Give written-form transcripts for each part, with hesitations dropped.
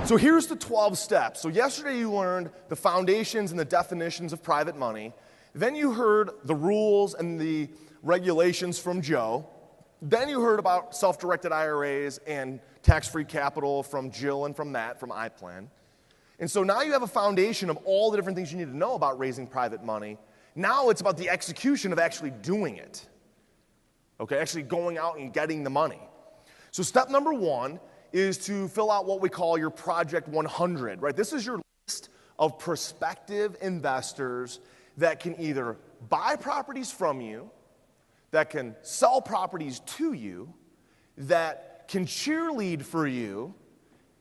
So here's the 12 steps. So yesterday you learned the foundations and the definitions of private money. Then you heard the rules and the regulations from Joe. Then you heard about self-directed IRAs and tax-free capital from Jill and from Matt from iPlan. And so now you have a foundation of all the different things you need to know about raising private money. Now it's about the execution of actually doing it. Okay, actually going out and getting the money. So step number one is to fill out what we call your Project 100, right? This is your list of prospective investors that can either buy properties from you, that can sell properties to you, that can cheerlead for you,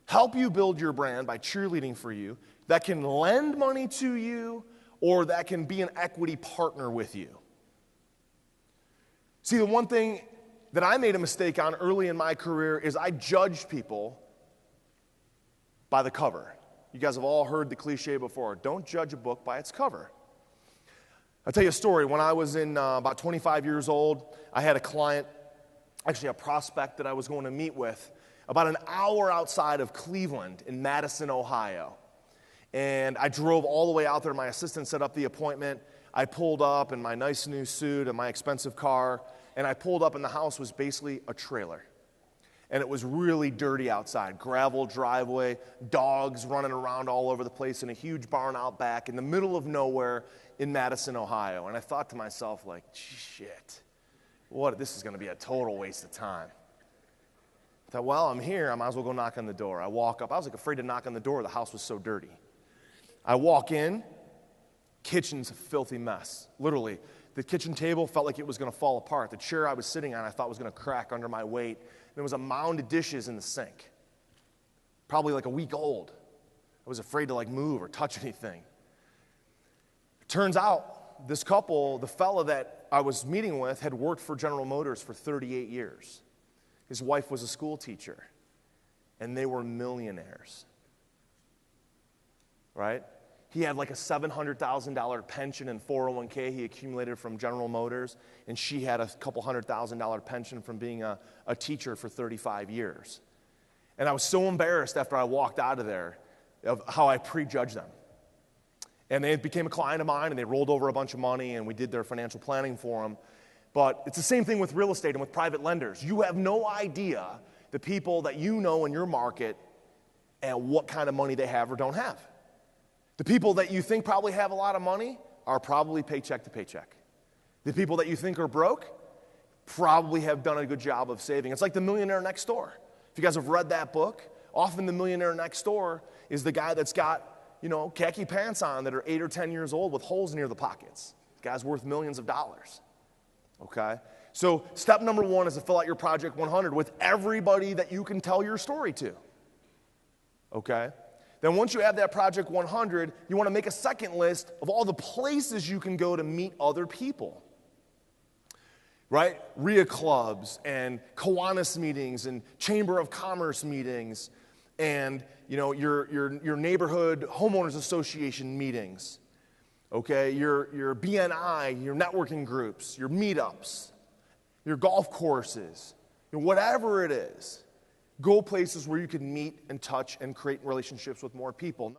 help you build your brand by cheerleading for you, that can lend money to you, or that can be an equity partner with you. See, the one thing that I made a mistake on early in my career is I judged people by the cover. You guys have all heard the cliche before, don't judge a book by its cover. I'll tell you a story. When I was in about 25 years old, I had a client, actually a prospect that I was going to meet with, about an hour outside of Cleveland in Madison, Ohio. And I drove all the way out there. My assistant set up the appointment. I pulled up in my nice new suit and my expensive car, and I pulled up and the house was basically a trailer. And it was really dirty outside, gravel driveway, dogs running around all over the place, and a huge barn out back in the middle of nowhere in Madison, Ohio. And I thought to myself, like, shit, this is going to be a total waste of time. I thought, well, I'm here, I might as well go knock on the door. I walk up, I was like afraid to knock on the door, the house was so dirty. I walk in, kitchen's a filthy mess, literally. The kitchen table felt like it was going to fall apart. The chair I was sitting on I thought was going to crack under my weight. There was a mound of dishes in the sink, probably like a week old. I was afraid to move or touch anything. It turns out this couple, the fella that I was meeting with, had worked for General Motors for 38 years. His wife was a school teacher, and they were millionaires, right? He had like a $700,000 pension and 401k he accumulated from General Motors, and she had a couple $100,000 pension from being a teacher for 35 years. And I was so embarrassed after I walked out of there of how I prejudged them. And they became a client of mine, and they rolled over a bunch of money, and we did their financial planning for them. But it's the same thing with real estate and with private lenders. You have no idea the people that you know in your market and what kind of money they have or don't have. The people that you think probably have a lot of money are probably paycheck to paycheck. The people that you think are broke probably have done a good job of saving. It's like The Millionaire Next Door. If you guys have read that book, often the millionaire next door is the guy that's got, khaki pants on that are 8 or 10 years old with holes near the pockets. The guy's worth millions of dollars. Okay? So step number one is to fill out your Project 100 with everybody that you can tell your story to. Okay? Then once you have that Project 100, you want to make a second list of all the places you can go to meet other people. Right? RIA clubs and Kiwanis meetings and Chamber of Commerce meetings and your neighborhood homeowners association meetings. Okay? Your BNI, your networking groups, your meetups, your golf courses, whatever it is. Go places where you can meet and touch and create relationships with more people.